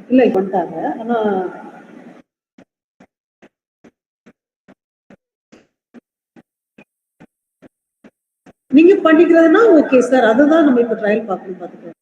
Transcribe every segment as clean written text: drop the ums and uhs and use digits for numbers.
இல்ல இப்ப வந்துட்டாங்க. ஆனா நீங்க பண்ணிக்கிறதுனா ஓகே சார். அதுதான் நம்ம இப்ப ட்ரையல் பார்க்கணும் பாத்துக்கோங்க.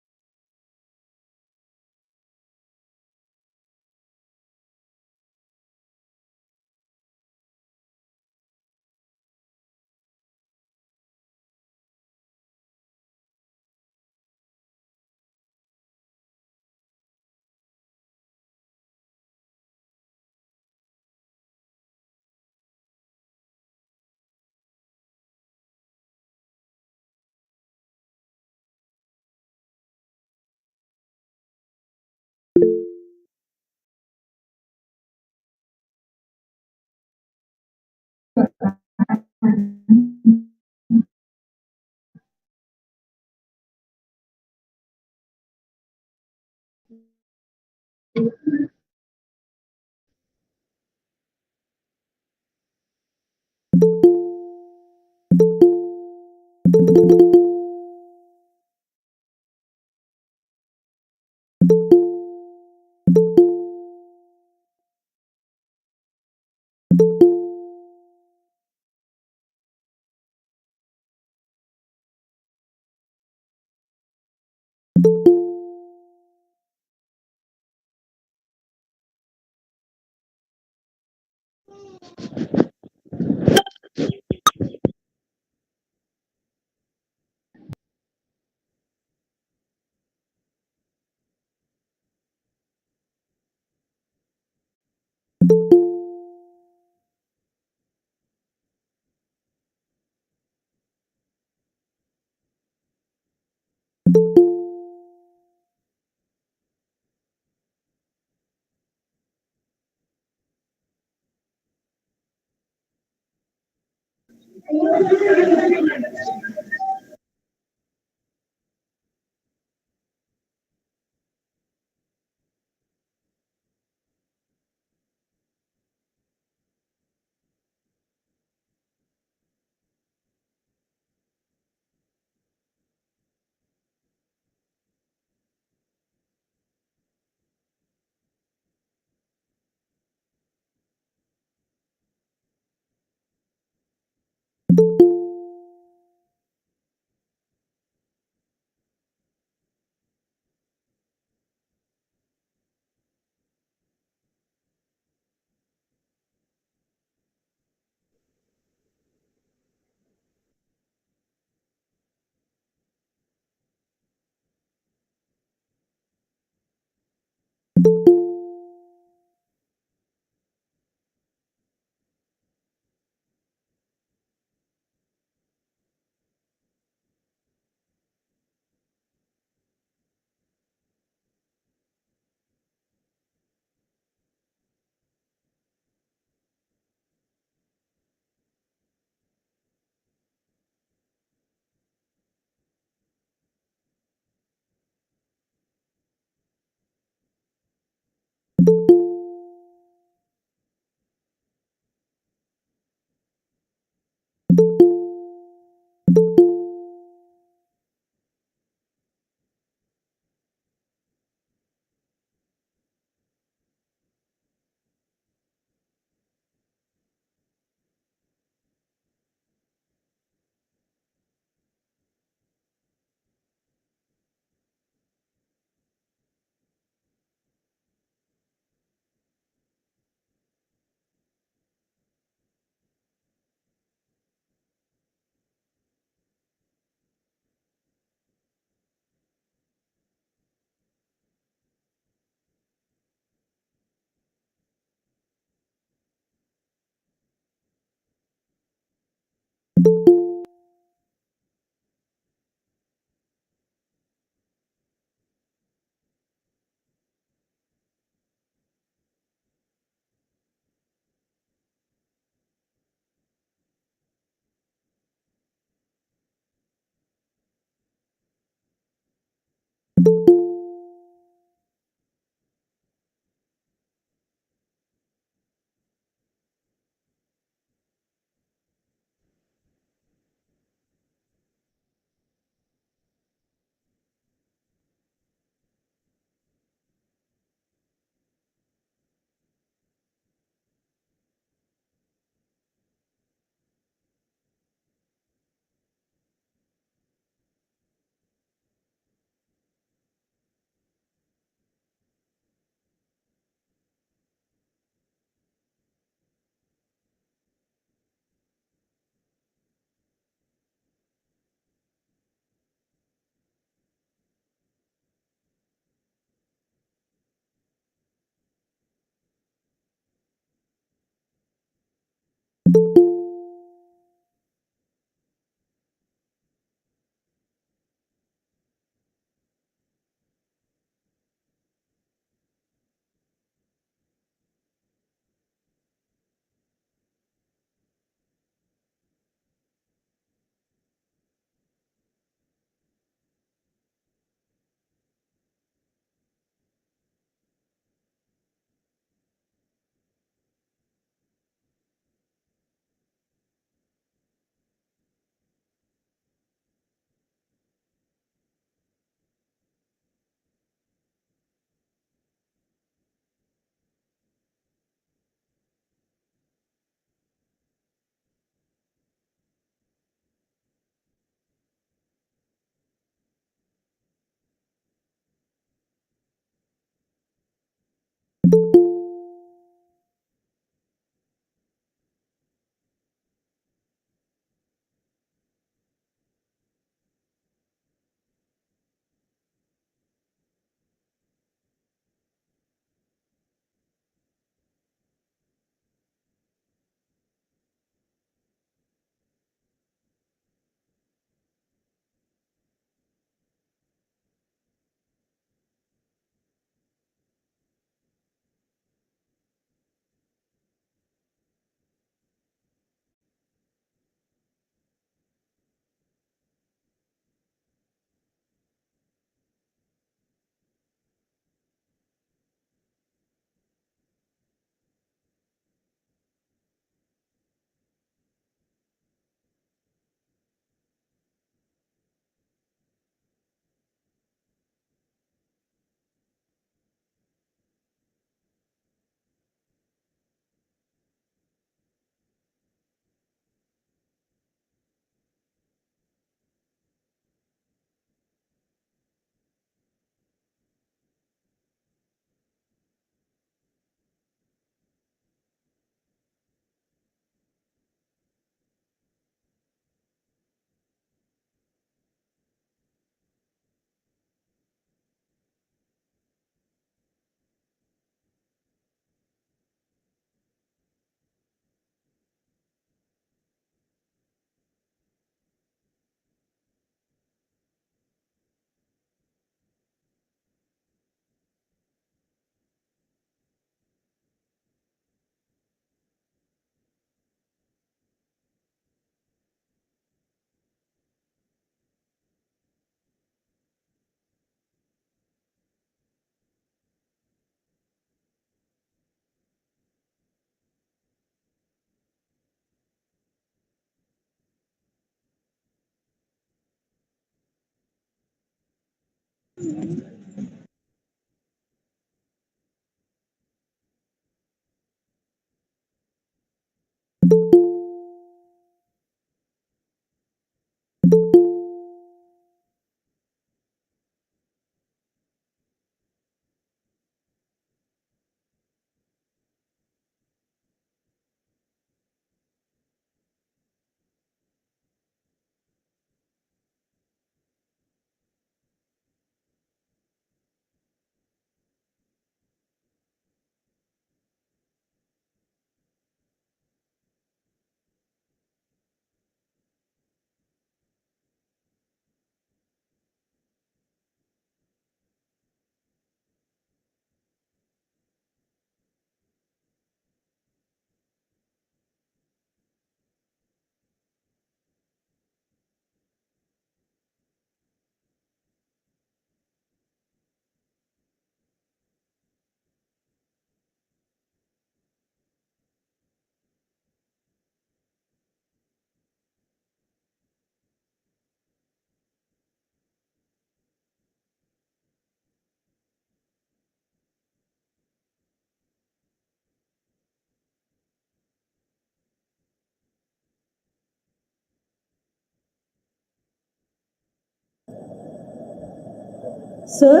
Sir?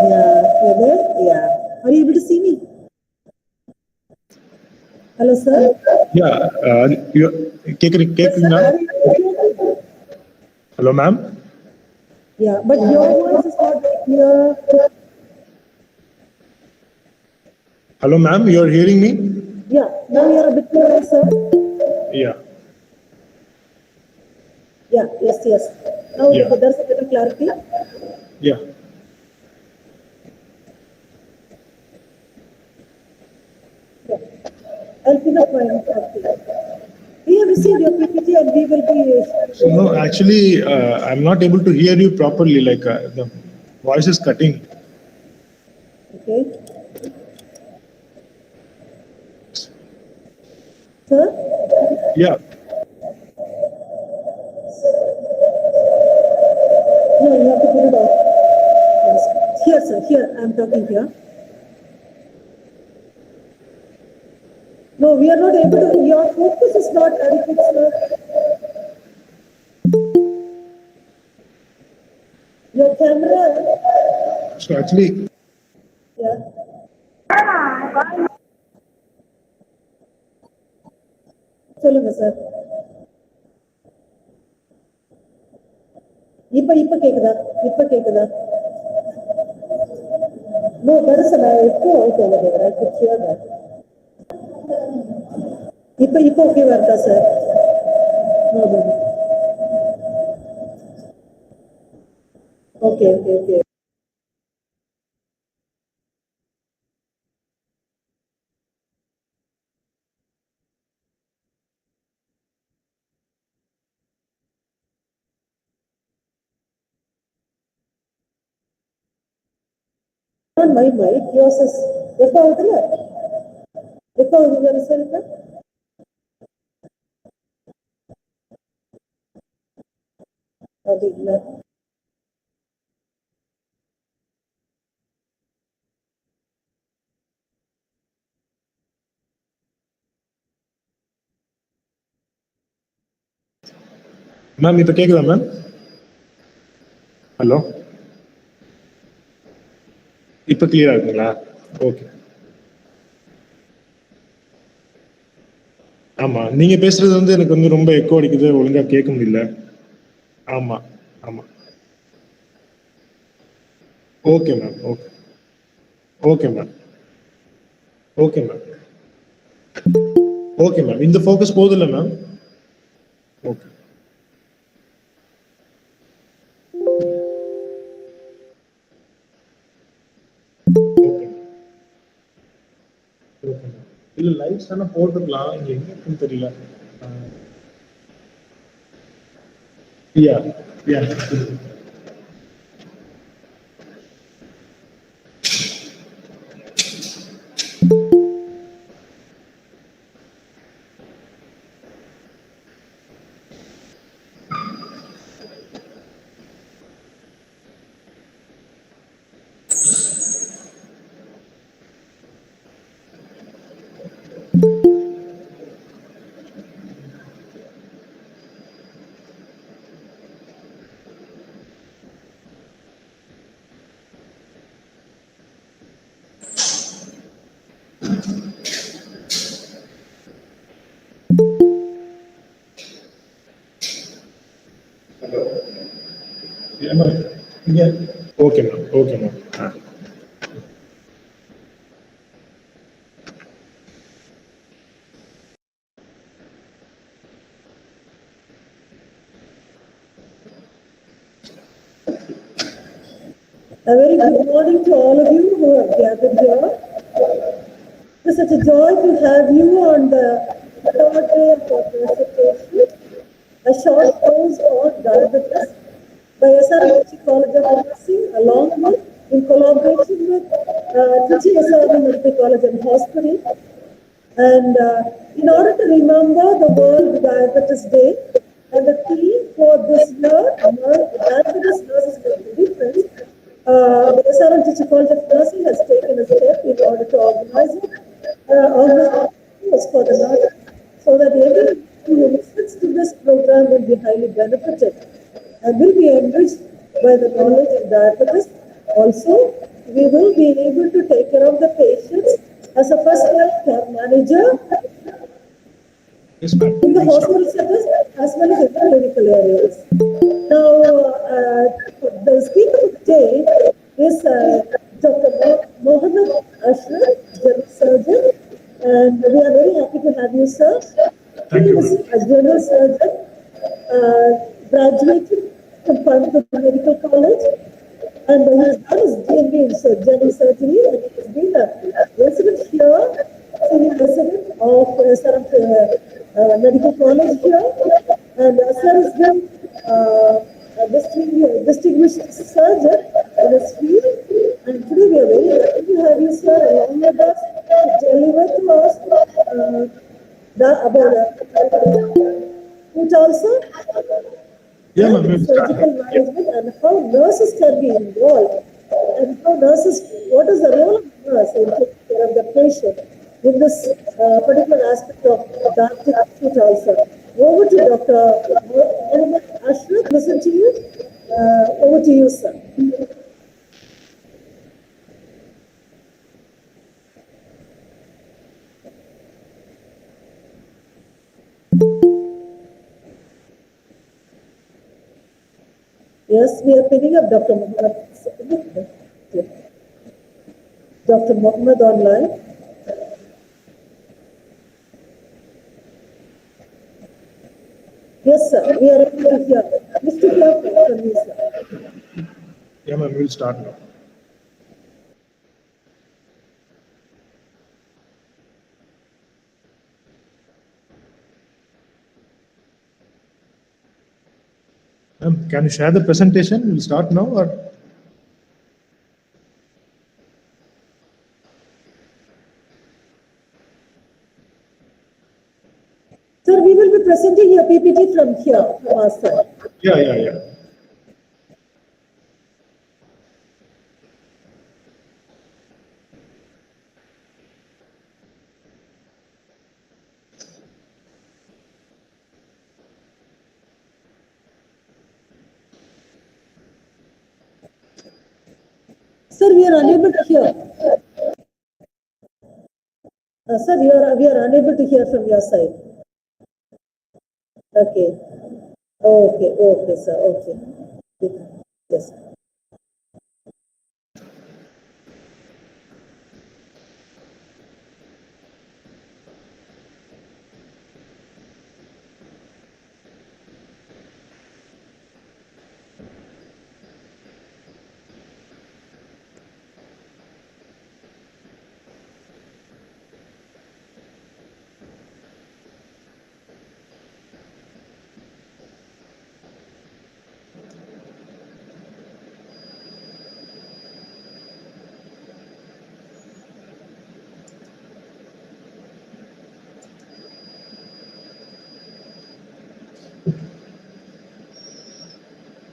Yeah, you're there? Yeah. Are you able to see me? Hello, sir? Yeah, Sir, are you able to hear me? hello, ma'am. Yeah, but your voice is not very clear. Hello, ma'am. You're hearing me? Yeah, now you're a bit clearer, sir. Yeah, Yeah, yes, yes. Now yeah, there's a bit of clarity. yeah. Yeah. I'll fill up my PPT. We have received your PPT and we will be So no, actually, I'm not able to hear you properly. Like the voice is cutting. okay. Sir? Yeah. No, you have to put it off. Yes. Here, sir. Here, I'm talking here. No, we are not able to. Your focus is not adequate, sir. Your camera. So actually, Yeah. சொல்லுங்க sir. இப்ப இப்ப கேக்குதா? இப்ப கேக்குதா? No, there is an echo out over there. I could hear that. இப்ப okay வருதா sir? No, no, no. Okay, okay, okay. On my mic, yours is echo ஆகுதுல? Echo ஆகுது result? அது இல்ல. ma'am, இப்போ கேக்குதா ma'am? ஹலோ, இப்போ கிளியரா இருக்குங்களா? ஓகே. ஆமா, நீங்க பேசுறது வந்து எனக்கு வந்து ரொம்ப எக்கோ அடிக்குது, ஒழுங்கா கேட்க முடியல. ஆமா, ஆமா. Okay ma'am, okay, okay ma'am, okay ma'am, okay ma'am. இந்த ஃபோக்கஸ் போதும்ல ma'am? Okay, okay, okay ma'am. இல்ல லைட்ஸ் வேணா போட்டுக்கலாம், இங்க எங்க இருக்குன்னு தெரியல. யா, யா. Yeah. Okay, ma'am. Okay, ma'am. A very good morning to all of you who have gathered here. It is such a joy to have you on the third day of our presentation, a short course on diabetes by SRM College of Nursing, along with, in collaboration with Trichy SRM Medical College and Hospital. And in order to remember the World Diabetes Day, and the theme for this year, Diabetes Nurses Make a Difference, the SRM Teacher College of Nursing has taken a step in order to organize it, for the nurses, so that everyone who listens to this program will be highly benefited and will be enriched by the knowledge of diabetes. Also, we will be able to take care of the patients as a first line care manager Yes, ma'am. in the hospital settings as well as in the clinical areas. Now, the speaker of the day is Dr. Mohamed Arshath, General Surgeon, and we are very happy to have you, sir. Thank He you, is ma'am. a General Surgeon, graduated from Coimbatore Medical College, and he has done his DMB in general surgery, and he has been a resident here, senior resident of Medical College here, and sir has been a distinguished surgeon in his field, and today we are very happy to have you, sir, along with us to deliver to us about foot ulcer, Yeah, ma'am. and We'll start now. surgical management, and how nurses can be involved, and how nurses, what is the role of nurse in taking care of the patient in this particular aspect of diabetic foot ulcer. Over to Dr. Mohamed Arshath. Listen to you. Over to you, sir. Yes, we are picking up Dr. Mohammed. Dr. Mohammed online. Yes, sir. We are able to hear. Mr. Hear from you, sir. Yeah, ma'am. We'll start now. Ma'am, can you share the presentation? We'll start now, or? Sir, we will be presenting your PPT from here, from our side. Yeah. Sir, we are unable to hear. Sir, we are unable to hear from your side. Okay. Okay, sir. Okay. Yes.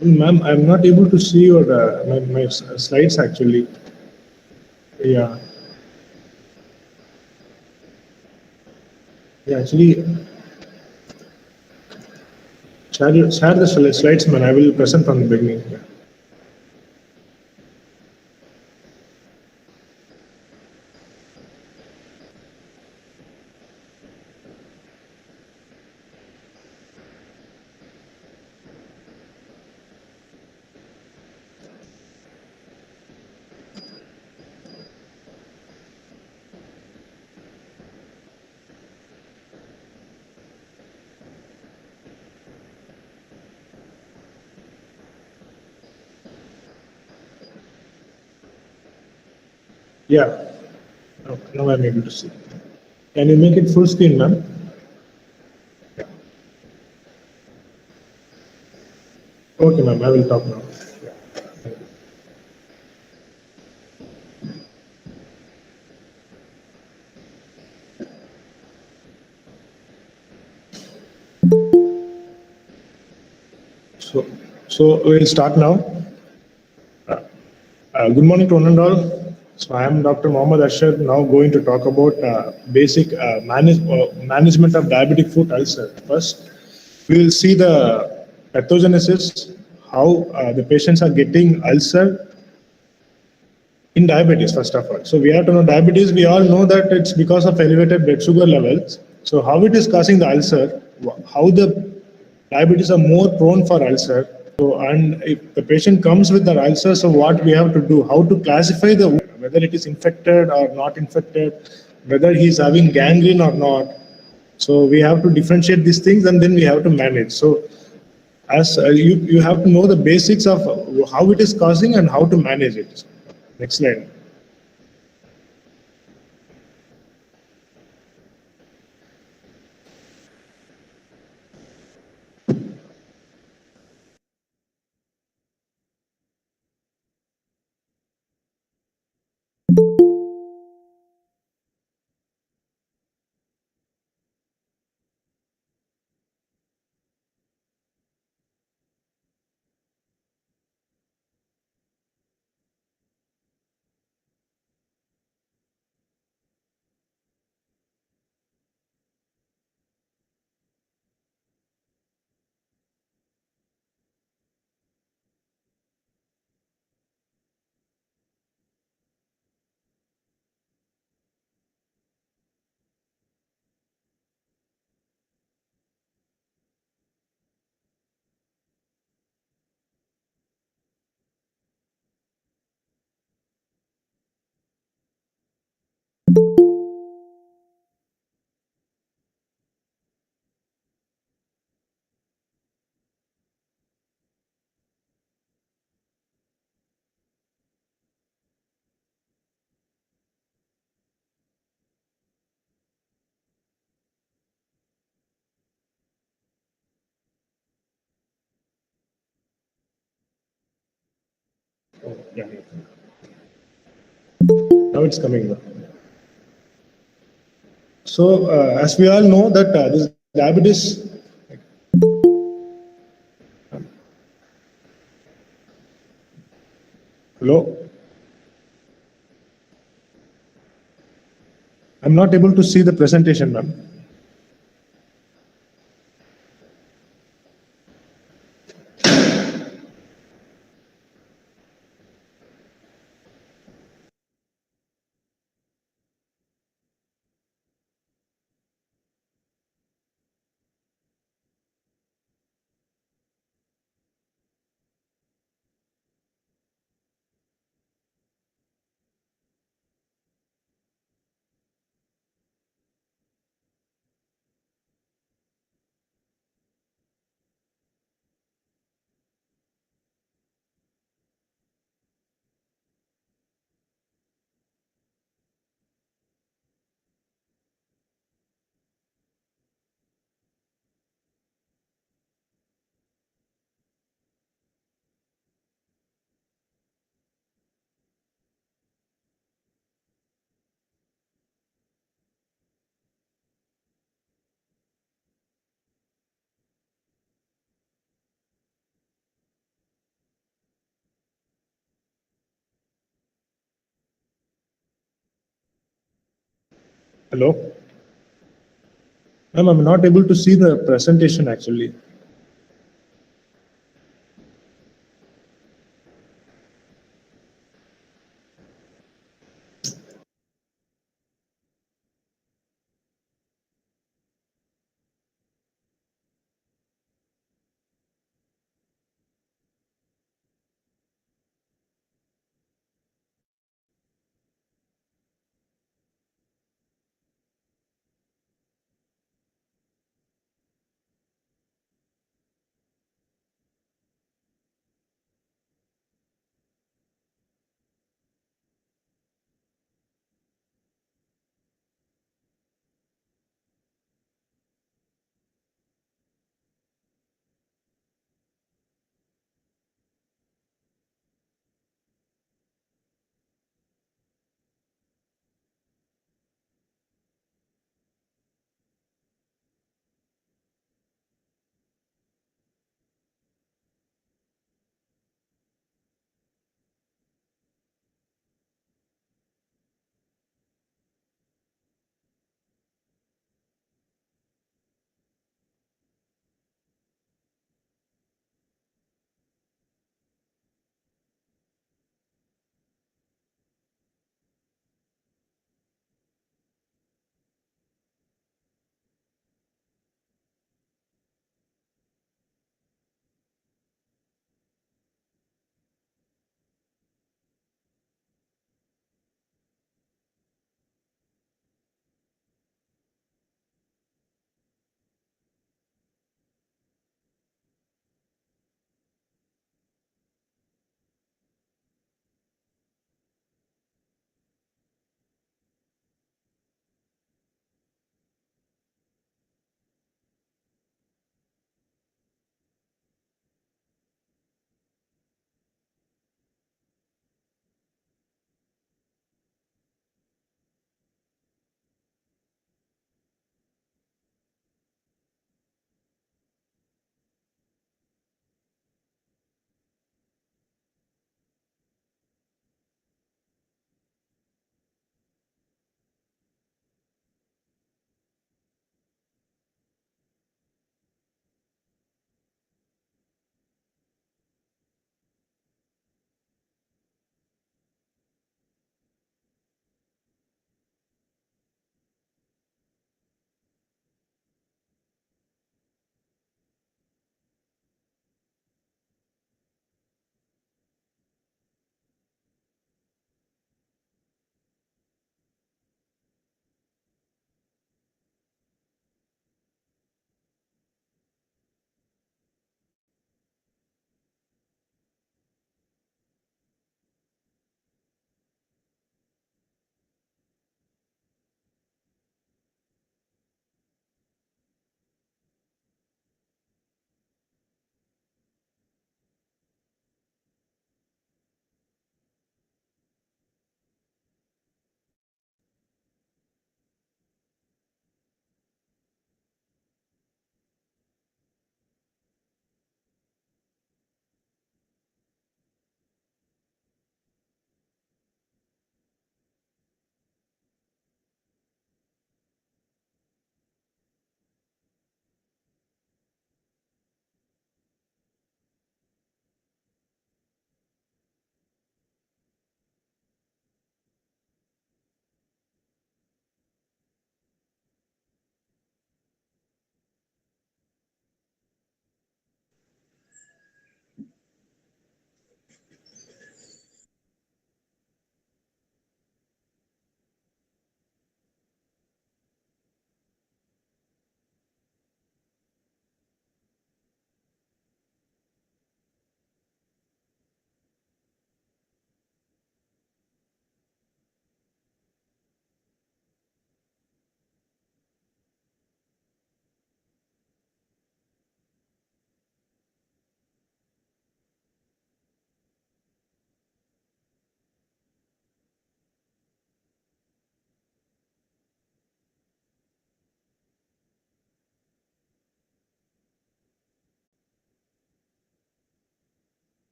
Ma'am, I'm not able to see your my slides actually. Yeah. Yeah, actually, share the slides, man. I will present from the beginning. Yeah. Yeah. Now I'm able to see. Can you make it full screen, ma'am? Yeah. Okay, ma'am. I will talk now. Yeah. Thank you. So, so we'll start now. Good morning to one and all. So I am Dr. Mohamed Arshath, now going to talk about basic management of diabetic foot ulcer. First, we will see the pathogenesis, how the patients are getting ulcer in diabetes, first of all. So we have to know diabetes, we all know that it's because of elevated blood sugar levels. So how it is causing the ulcer, how the diabetes are more prone for ulcer. So, and if the patient comes with the ulcer, so what we have to do, how to classify the whether it is infected or not infected, whether he is having gangrene or not. So we have to differentiate these things and then we have to manage. So as you have to know the basics of how it is causing and how to manage it. Next slide. Oh, yeah, yeah. Now it's coming now. So as we all know that this diabetes, hello, I'm not able to see the presentation, ma'am. Hello, ma'am, I'm not able to see the presentation actually.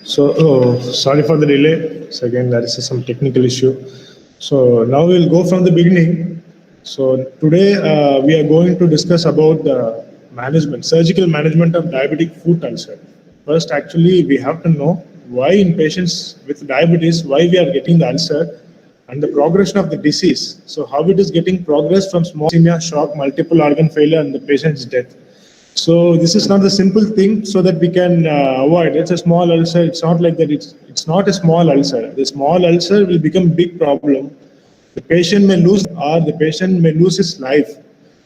Sorry for the delay. So again, there is some technical issue. So now we'll go from the beginning. So today we are going to discuss about the management, surgical management of diabetic foot ulcer. First, actually, we have to know why in patients with diabetes, why we are getting the ulcer and the progression of the disease. So how it is getting progress from small ischemia, shock, multiple organ failure, and the patient's death. So this is not a simple thing so that we can avoid. It's a small ulcer. It's not like that. It's not a small ulcer. The small ulcer will become big problem. The patient may lose or the patient may lose his life.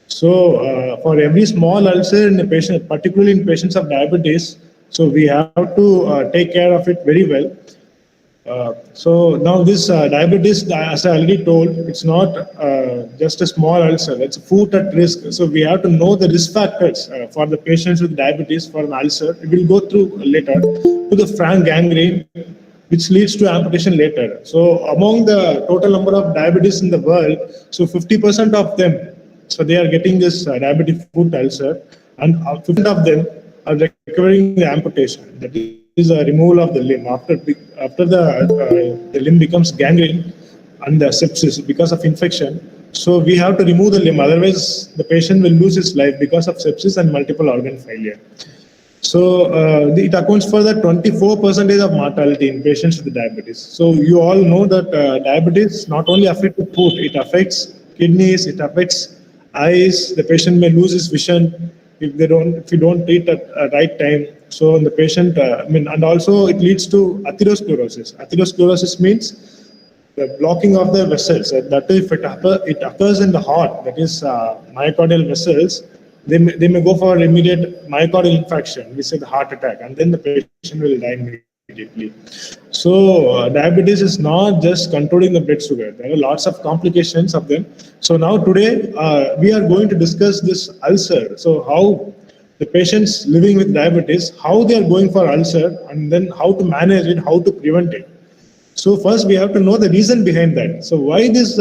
So for every small ulcer in a patient, particularly in patients of diabetes, so we have to take care of it very well. So now this diabetes, as I already told, it's not just a small ulcer, it's a foot at risk. So we have to know the risk factors for the patients with diabetes for an ulcer. We will go through later to the frank gangrene, which leads to amputation later. So among the total number of diabetes in the world, so 50% of them, so they are getting this diabetic foot ulcer, and 50% of them are requiring the amputation. That is a removal of the limb after the limb becomes gangrene and the sepsis because of infection. So we have to remove the limb, otherwise the patient will lose his life because of sepsis and multiple organ failure. So it accounts for the 24% of mortality in patients with diabetes. So you all know that diabetes not only affects the foot, it affects kidneys, it affects eyes. The patient may lose his vision if you don't treat at right time. So the patient, and also it leads to atherosclerosis. Atherosclerosis means the blocking of the vessels. That if it occurs in the heart, that is myocardial vessels, they may go for immediate myocardial infarction, we say the heart attack, and then the patient will die immediately. So diabetes is not just controlling the blood sugar. There are lots of complications of them. So now today we are going to discuss this ulcer. So how the patients living with diabetes, how they are going for ulcer, and then how to manage it, how to prevent it. So first we have to know the reason behind that. So why this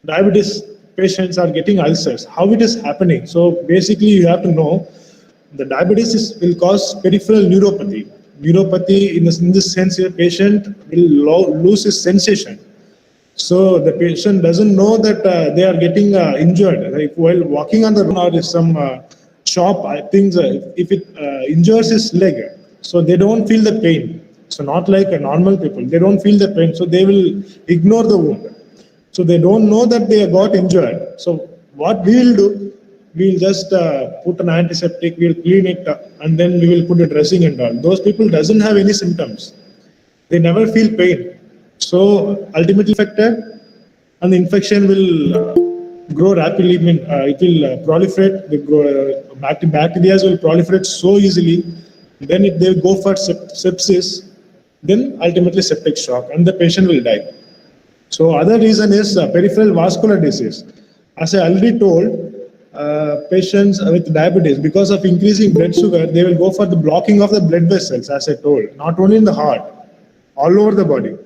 diabetes patients are getting ulcers, how it is happening. So basically you have to know the will cause peripheral neuropathy. Neuropathy in this sense, a patient will lose his sensation. So the patient doesn't know that they are getting injured. Like while walking on the road or some sharp things, if it injures his leg, so they don't feel the pain. So not like a normal people, they don't feel the pain. So they will ignore the wound. So they don't know that they got injured. So what we will do, we will just put an antiseptic, we will clean it, and then we will put a dressing and all. Those people doesn't have any symptoms. They never feel pain. So ultimately affected, and the infection will grow rapidly. It will proliferate. The bacteria will proliferate so easily. Then if they go for sepsis, then ultimately septic shock, and the patient will die. So other reason is peripheral vascular disease. As I already told, patients with diabetes, because of increasing blood sugar, they will go for the blocking of the blood vessels, as I told, not only in the heart, all over the body.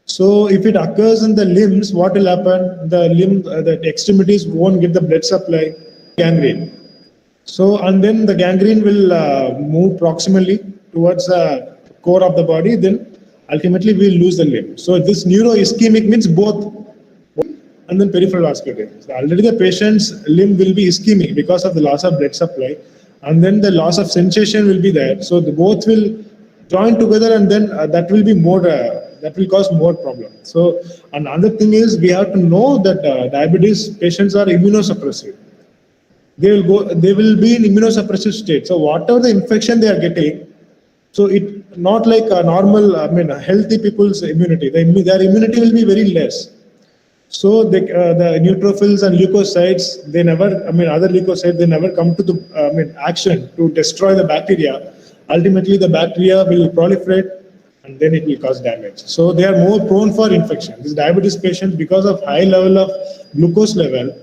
So if it occurs in the limbs, what will happen? The extremities won't get the blood supply, gangrene. So, and then the gangrene will move proximally towards the core of the body, then ultimately we will lose the limb. So this neuroischemic means both, and then peripheral vascular. So already the patient's limb will be ischemic because of the loss of blood supply, and then the loss of sensation will be there. So the both will join together, and then that will be more, that will cause more problem. So another thing is we have to know that diabetes patients are immunosuppressive. They will be in immunosuppressive state. So whatever the infection they are getting, so it not like a normal, healthy people's immunity. Their immunity will be very less. So the neutrophils and leukocytes, they never, other leukocytes, they never come to the, action to destroy the bacteria. Ultimately, the bacteria will proliferate, and then it will cause damage. So they are more prone for infection. These diabetes patients, because of high level of glucose level,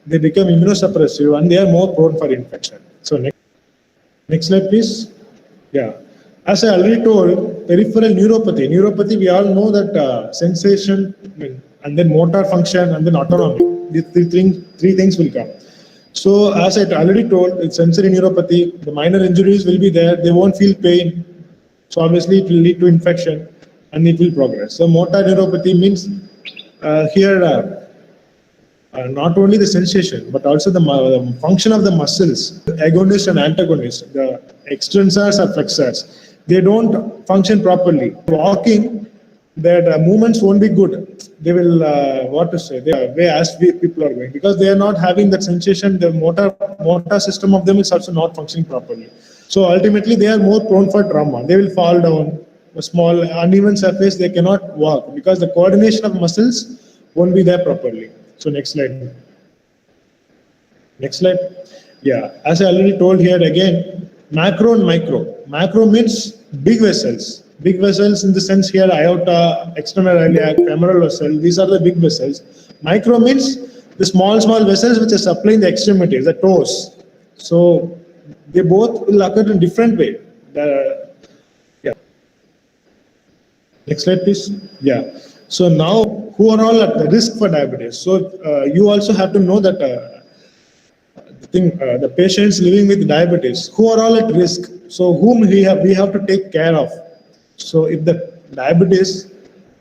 they become immunosuppressive and they are more prone for infection. So next slide, please. Yeah. As I already told, peripheral neuropathy. Neuropathy, we all know that sensation, and then motor function, and then autonomy. These three things will come. So as I already told, it's sensory neuropathy. The minor injuries will be there. They won't feel pain. So obviously it will lead to infection and it will progress. So motor neuropathy means here not only the sensation but also the function of the muscles, agonist and antagonist, the extensors or flexors, they don't function properly. Walking, their movements won't be good. They will, what to say, they are way as people are going because they are not having that sensation. The motor system of them is also not functioning properly. So ultimately, they are more prone for trauma. They will fall down. A small uneven surface, they cannot walk because the coordination of muscles won't be there properly. So next slide. Next slide. Yeah, as I already told here again, macro and micro. Macro means big vessels. Big vessels in the sense here, aorta, external iliac, femoral vessel, these are the big vessels. Micro means the small vessels which are supplying the extremities, the toes. So they both will occur in different way. Yeah. Next slide, please. Yeah. So now, who are all at the risk for diabetes? So you also have to know that the patients living with diabetes, who are all at risk. So whom we have to take care of. So if the diabetes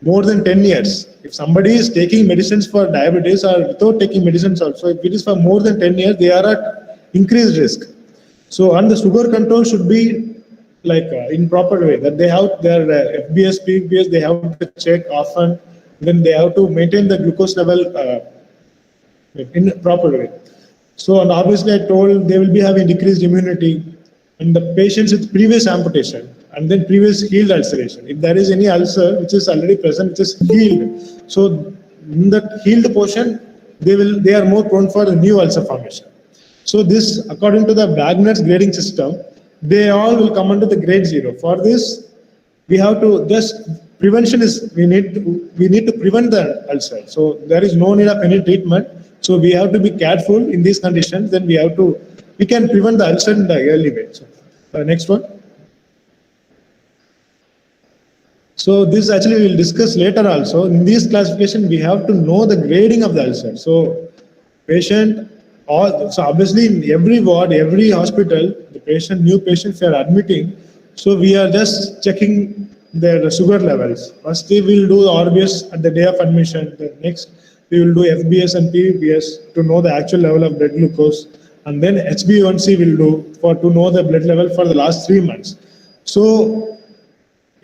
more than 10 years, if somebody is taking medicines for diabetes or without taking medicines also, if it is for more than 10 years, they are at increased risk. So and the sugar control should be like in proper way, that they have their FBS, PBS, they have to check often, then they have to maintain the glucose level in a proper way. So, and obviously I told they will be having decreased immunity, and the patients with previous amputation and then previous healed ulceration. If there is any ulcer which is already present, which is healed, so in that healed portion, they are more prone for the new ulcer formation. So this, according to the Wagner's grading system, they all will come under the grade 0. For this, we have to just prevention is we need to prevent the ulcer. So there is no need of any treatment. So we have to be careful in these conditions. Then we can prevent the ulcer in the early way. So next one. So this actually we will discuss later also. In this classification, we have to know the grading of the ulcer. So so obviously in every ward, every hospital, the new patients they are admitting. So we are just checking their sugar levels. First we will do the RBS at the day of admission. The next we will do FBS and PBS to know the actual level of blood glucose, and then HbA1c will do to know the blood level for the last 3 months. So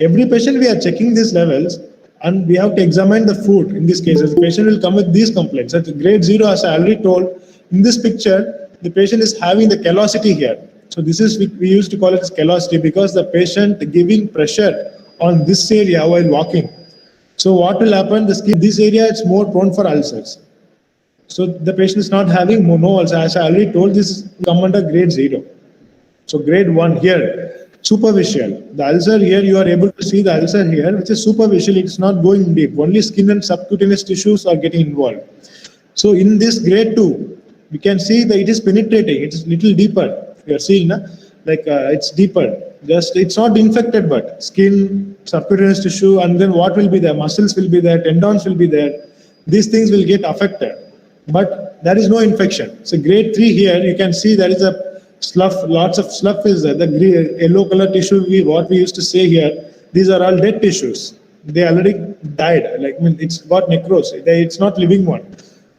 every patient we are checking these levels, and we have to examine the food. In this case, the patient will come with these complaints. At grade 0, as I already told, in this picture, the patient is having the callosity here. So this is, we used to call it as callosity because the patient giving pressure on this area while walking. So what will happen? The skin, this area, it's more prone for ulcers. So the patient is not having no ulcer. As I already told, this come under grade 0. So grade 1 here, superficial. The ulcer here, you are able to see the ulcer here, which is superficial. It's not going deep. Only skin and subcutaneous tissues are getting involved. So in this grade 2, we can see that it is penetrating. It's little deeper. You are seeing, like it's deeper. Just it's not infected, but skin, subcutaneous tissue, and then what will be there? Muscles will be there, tendons will be there. These things will get affected, but there is no infection. So grade 3 here, you can see there is a slough. Lots of slough is there. The yellow color tissue, what we used to say here, these are all dead tissues. They already died. Like it's got necrosis. It's not living one.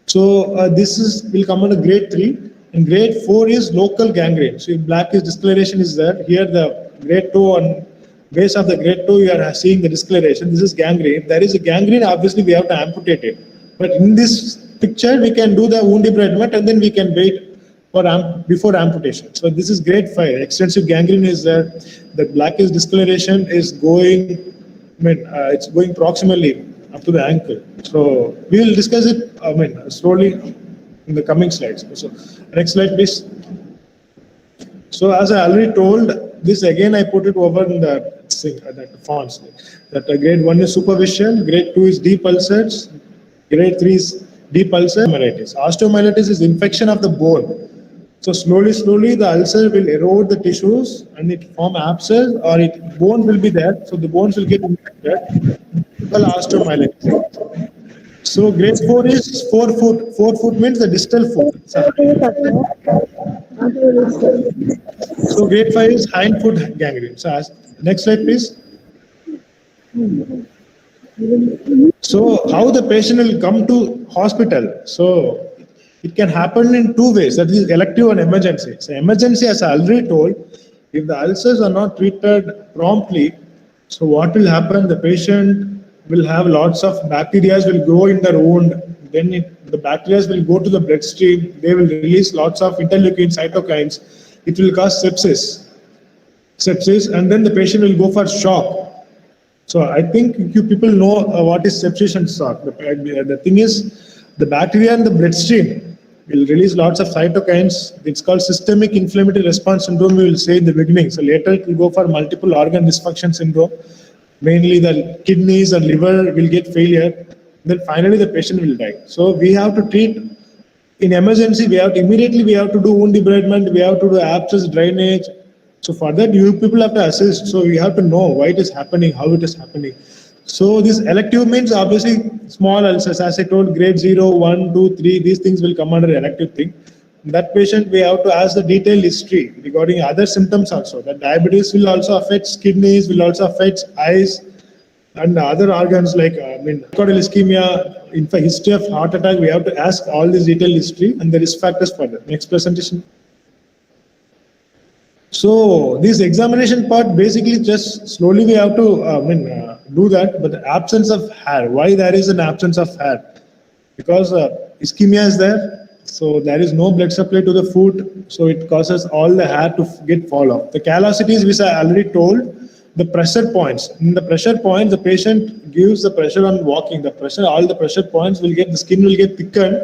So this will come under grade 3. And grade 4 is local gangrene. So if black is discoloration is there. Here the grade 2 on base of the grade 2 you are seeing the discoloration. This is gangrene. If there is a gangrene, obviously we have to amputate it. But in this picture we can do the wound debridement and then we can wait for before amputation. So this is grade 5. Extensive gangrene is there. The black is discoloration is going. It's going proximally up to the ankle. So we will discuss it. Slowly in the coming slides. So next slide, please. So as I already told, this again I put it over in the fonts. That grade 1 is superficial, grade 2 is deep ulcers, grade 3 is deep ulcer. Osteomyelitis. Osteomyelitis is infection of the bone. So slowly the ulcer will erode the tissues and it form abscess or bone will be there. So the bones will get infected. Osteomyelitis. So grade 4 is 4 foot. 4 foot means the distal foot. So grade 5 is hind foot gangrene. So next slide, please. So how the patient will come to hospital? So it can happen in two ways. That is elective and emergency. So emergency, as I already told, if the ulcers are not treated promptly, so what will happen? The patient will have lots of bacteria will grow in the wound. Then the bacteria will go to the bloodstream. They will release lots of interleukins, cytokines. It will cause sepsis, and then the patient will go for shock. So I think you people know what is sepsis and shock. The thing is, the bacteria in the bloodstream will release lots of cytokines. It's called systemic inflammatory response syndrome, we will say in the beginning. So later it will go for multiple organ dysfunction syndrome. Mainly the kidneys and liver will get failure. Then finally the patient will die. So we have to treat in emergency. We have to do wound debridement. We have to do abscess drainage. So for that, you people have to assist. So we have to know why it is happening, how it is happening. So this elective means obviously small ulcers. As I told, grade 0, 1, 2, 3, these things will come under elective thing. That patient, we have to ask the detailed history regarding other symptoms also. That diabetes will also affect kidneys, will also affect eyes and other organs like myocardial ischemia. In fact, history of heart attack, we have to ask all this detailed history and the risk factors for that. Next presentation. So this examination part, basically just slowly we have to do that. But the absence of hair, why there is an absence of hair? Because ischemia is there, so there is no blood supply to the foot, so it causes all the hair to get fall off. The callosities, which I already told, the pressure points. In the pressure points, the patient gives the pressure on walking. The pressure, all the pressure points will get, the skin will get thickened,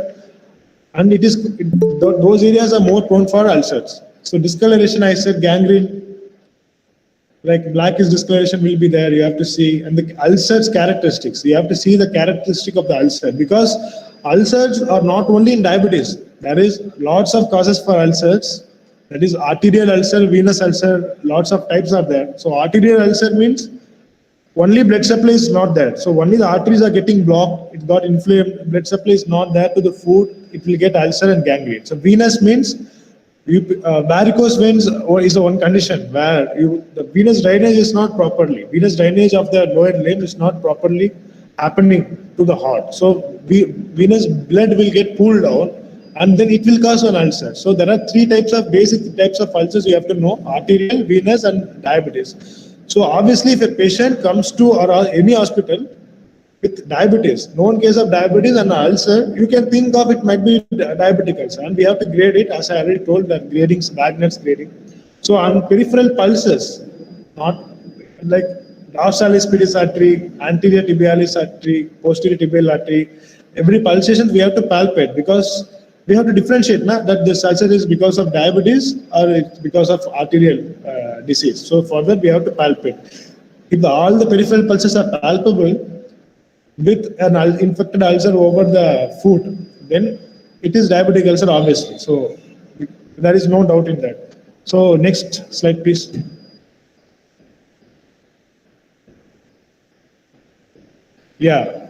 and those areas are more prone for ulcers. So discoloration, I said gangrene, like blackish discoloration will be there. You have to see, and the ulcers characteristics. You have to see the characteristic of the ulcer, because ulcers are not only in diabetes. There is lots of causes for ulcers. That is arterial ulcer, venous ulcer. Lots of types are there. So arterial ulcer means only blood supply is not there. So only the arteries are getting blocked. It got inflamed. Blood supply is not there to the foot. It will get ulcer and gangrene. So venous means varicose veins is the one condition where the venous drainage is not properly. Venous drainage of the lower limb is not properly happening to the heart. So venous blood will get pulled down, and then it will cause an ulcer. So there are three basic types of ulcers you have to know: arterial, venous, and diabetes. So obviously, if a patient comes to any hospital with diabetes, known case of diabetes and ulcer, you can think of it might be diabetic ulcer, and we have to grade it, as I already told, that grading, Wagner's grading. So on peripheral pulses, not like dorsalis pedis artery, anterior tibialis artery, posterior tibial artery, every pulsation we have to palpate, because we have to differentiate that this ulcer is because of diabetes or it's because of arterial disease. So for that we have to palpate. If all the peripheral pulses are palpable with an infected ulcer over the foot, then it is diabetic ulcer, obviously. So there is no doubt in that. So next slide, please. Yeah.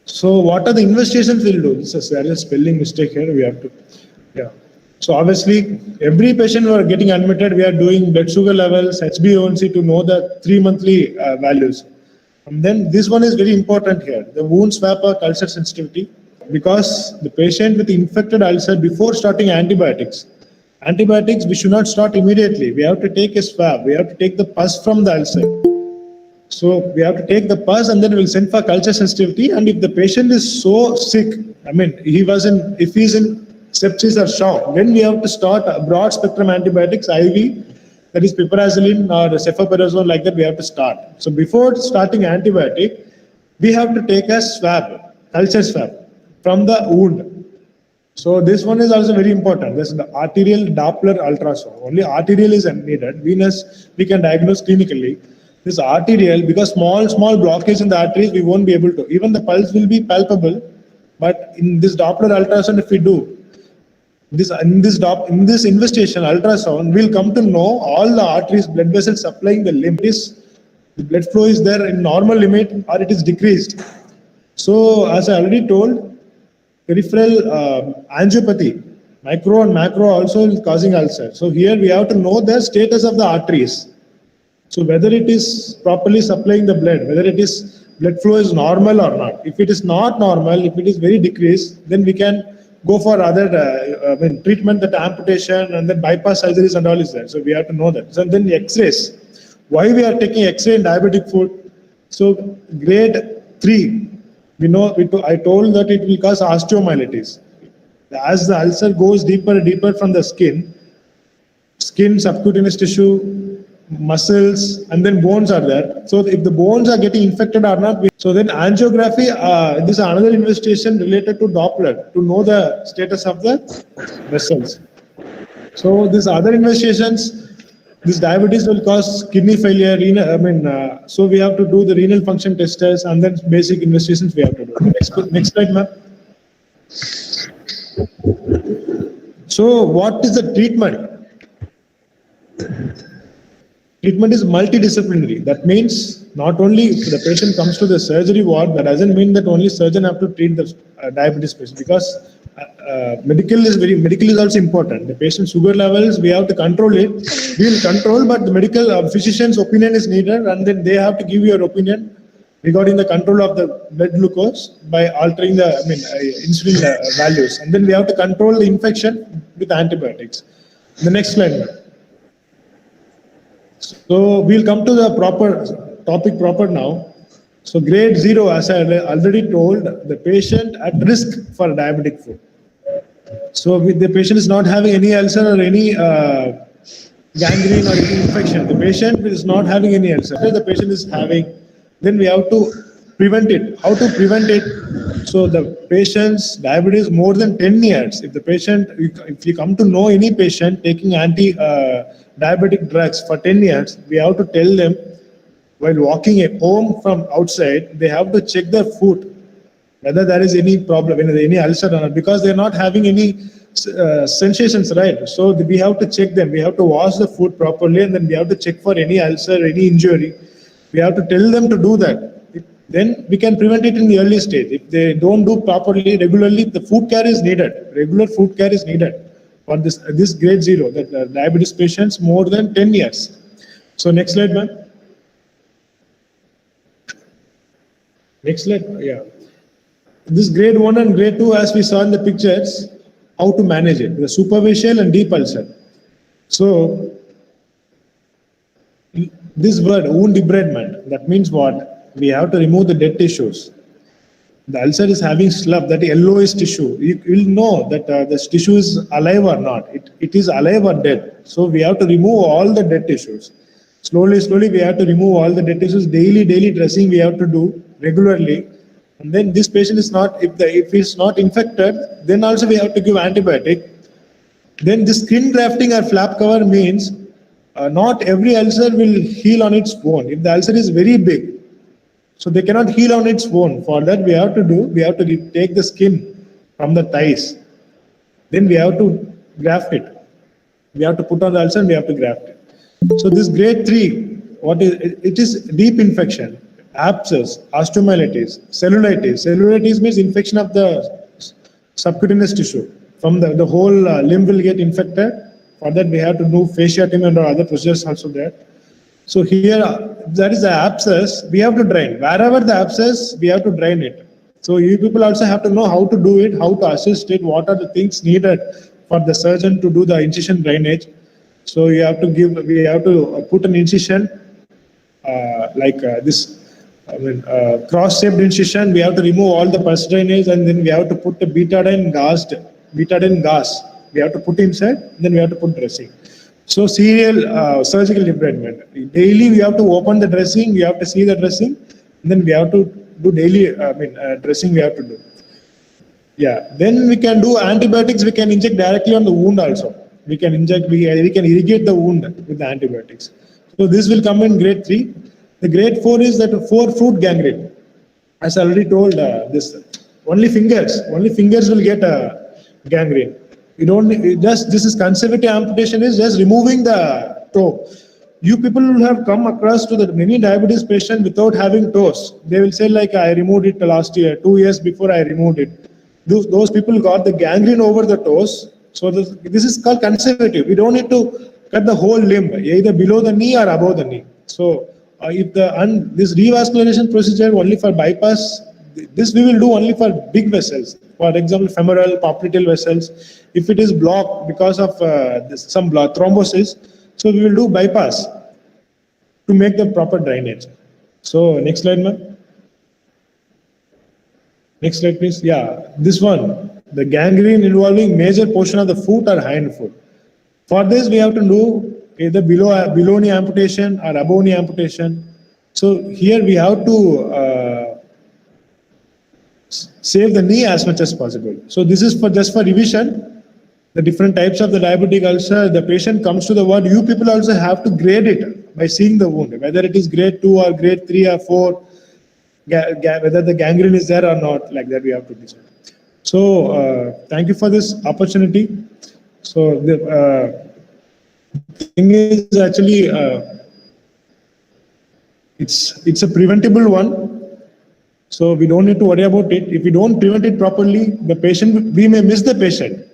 So what are the investigations we'll do? There is a spelling mistake here. We have to. Yeah. So obviously, every patient who are getting admitted, we are doing blood sugar levels, HbA1c to know the 3 monthly values. And then this one is very important here, the wound swab or culture sensitivity, because the patient with infected ulcer, before starting antibiotics, we should not start immediately. We have to take a swab. We have to take the pus from the ulcer. So we have to take the pus, and then we'll send for culture sensitivity. And if the patient is so sick, if he's in sepsis or shock, then we have to start a broad spectrum antibiotics, IV, that is piperazoline or cefoperazone, like that we have to start. So before starting antibiotic, we have to take a swab, culture swab from the wound. So this one is also very important. This is the arterial Doppler ultrasound. Only arterial is needed. Venous we can diagnose clinically. This arterial, because small blockage in the arteries, we won't be able to. Even the pulse will be palpable, but in this Doppler ultrasound, if we do in this investigation ultrasound, we'll come to know all the arteries, blood vessels supplying the limb. The blood flow is there in normal limit or it is decreased. So as I already told, peripheral angiopathy, Micro and macro also is causing ulcer. So here we have to know the status of the arteries. So whether it is properly supplying the blood, whether it is blood flow is normal or not. If it is not normal, if it is very decreased, then we can go for other treatment, that amputation and then bypass surgeries and all is there. So we have to know that. So then X-rays. Why we are taking X-ray in diabetic foot? So grade 3, I told that it will cause osteomyelitis. As the ulcer goes deeper and deeper from the skin, subcutaneous tissue, muscles, and then bones are there. So if the bones are getting infected or not, so then angiography, this is another investigation related to Doppler to know the status of the vessels. So these other investigations, this diabetes will cause kidney failure, so we have to do the renal function tests and then basic investigations we have to do. Next slide, ma'am. So what is the treatment? Treatment is multidisciplinary. That means not only if the patient comes to the surgery ward, that doesn't mean that only surgeon have to treat the diabetes patient, because medical is also important. The patient's sugar levels, we have to control it. We will control, but the medical physician's opinion is needed, and then they have to give your opinion regarding the control of the blood glucose by altering the insulin values, and then we have to control the infection with antibiotics. The next slide. So we'll come to the topic proper now. So grade 0, as I already told, the patient at risk for diabetic foot. So if the patient is not having any ulcer or any gangrene or any infection, the patient is not having any ulcer, the patient is having, then we have to prevent it. How to prevent it? So the patient's diabetes more than 10 years. If you come to know any patient taking anti-diabetic drugs for 10 years, we have to tell them while walking at home from outside, they have to check their foot, whether there is any problem, any ulcer or not, because they're not having any sensations, right? So we have to check them. We have to wash the foot properly, and then we have to check for any ulcer, any injury. We have to tell them to do that. Then we can prevent it in the early stage. If they don't do properly, regularly, the food care is needed. Regular food care is needed for this grade 0, that diabetes patients more than 10 years. So next slide, ma'am. Next slide, yeah. This grade 1 and grade 2, as we saw in the pictures, how to manage it, the superficial and deep ulcer. So this word, wound debridement, that means what? We have to remove the dead tissues. The ulcer is having slough, that yellowish tissue. You will know that this tissue is alive or not. It is alive or dead. So we have to remove all the dead tissues. Slowly we have to remove all the dead tissues. Daily dressing we have to do regularly. And then this patient is not, if he's not infected, then also we have to give antibiotic. Then the skin grafting or flap cover means not every ulcer will heal on its own. If the ulcer is very big, so they cannot heal on its own. For that we have to take the skin from the thighs. Then we have to graft it. We have to put on the ulcer and we have to graft it. So this grade 3, it is deep infection, abscess, osteomyelitis, cellulitis. Cellulitis means infection of the subcutaneous tissue. From the whole limb will get infected. For that we have to do fasciectomy and other procedures also there. So here, that is the abscess, we have to drain. Wherever the abscess, we have to drain it. So you people also have to know how to do it, how to assist it, what are the things needed for the surgeon to do the incision drainage. So we have to put an incision like this, cross-shaped incision. We have to remove all the pus drainage, and then we have to put the betadine gas. We have to put inside, then we have to put dressing. So serial surgical debridement. Daily we have to open the dressing, we have to see the dressing, and then we have to do daily dressing we have to do. Yeah, then we can do antibiotics, we can inject directly on the wound also. We can irrigate the wound with the antibiotics. So this will come in grade 3. The grade 4 is that forefoot gangrene. As I already told, this only fingers will get gangrene. This is conservative amputation, is just removing the toe. You people will have come across to the many diabetes patients without having toes. They will say like, I removed it last year, 2 years before I removed it. Those people got the gangrene over the toes. So this is called conservative. We don't need to cut the whole limb, either below the knee or above the knee. So if this revascularization procedure only for bypass, this we will do only for big vessels. For example, femoral, popliteal vessels. If it is blocked because of some blood thrombosis, so we will do bypass to make the proper drainage. So next slide, ma'am. Next slide, please. Yeah, this one, the gangrene involving major portion of the foot or hind foot. For this, we have to do either below knee amputation or above knee amputation. So here we have to save the knee as much as possible. So this is for just for revision. The different types of the diabetic ulcer, the patient comes to the ward. You people also have to grade it by seeing the wound, whether it is grade 2 or grade 3 or 4, whether the gangrene is there or not, like that we have to decide. So thank you for this opportunity. So the thing is actually, it's a preventable one. So we don't need to worry about it. If we don't prevent it properly, we may miss the patient.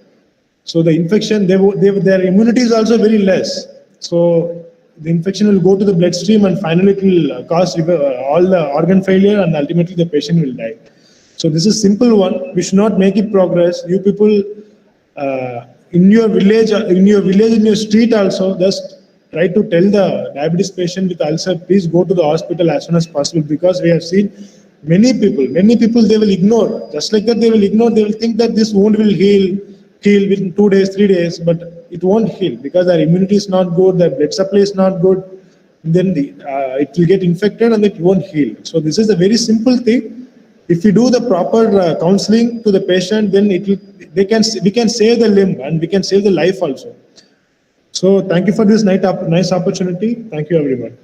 So the infection, their immunity is also very less. So the infection will go to the bloodstream and finally it will cause all the organ failure and ultimately the patient will die. So this is simple one. We should not make it progress. You people in your village, in your street also, just try to tell the diabetes patient with ulcer, please go to the hospital as soon as possible, because we have seen many people, they will ignore. Just like that, they will think that this wound will heal within 2 days, 3 days, but it won't heal because their immunity is not good, their blood supply is not good. Then it will get infected and it won't heal. So this is a very simple thing. If we do the proper counseling to the patient, then we can save the limb and we can save the life also. So thank you for this nice opportunity. Thank you, everyone.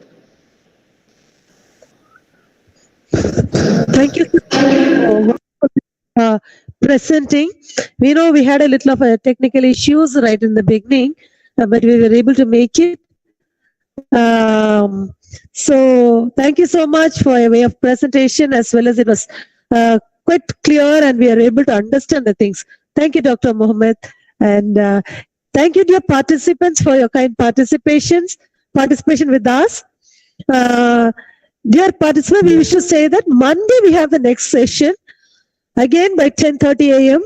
Thank you for presenting. We know we had a little of technical issues right in the beginning, but we were able to make it. So thank you so much for your way of presentation, as well as it was quite clear and we are able to understand the things. Thank you, Dr. Mohamed, and thank you, dear participants, for your kind participation with us. Dear participants, we wish to say that Monday we have the next session again by 10:30 a.m.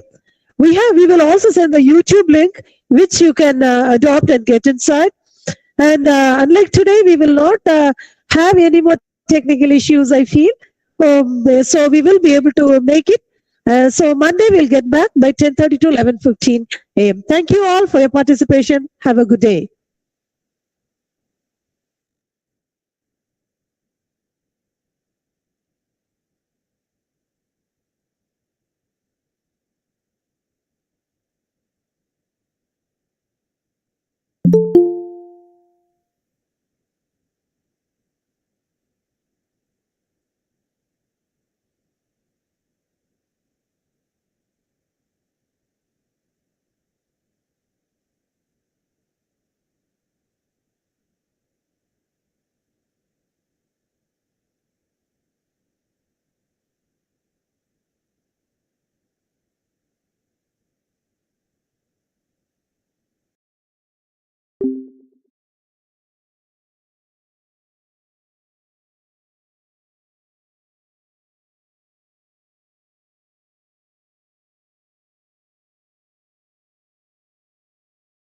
We will also send the YouTube link which you can adopt and get inside. And unlike today, we will not have any more technical issues, I feel. So we will be able to make it. So Monday we'll get back by 10:30 to 11:15 a.m. Thank you all for your participation. Have a good day.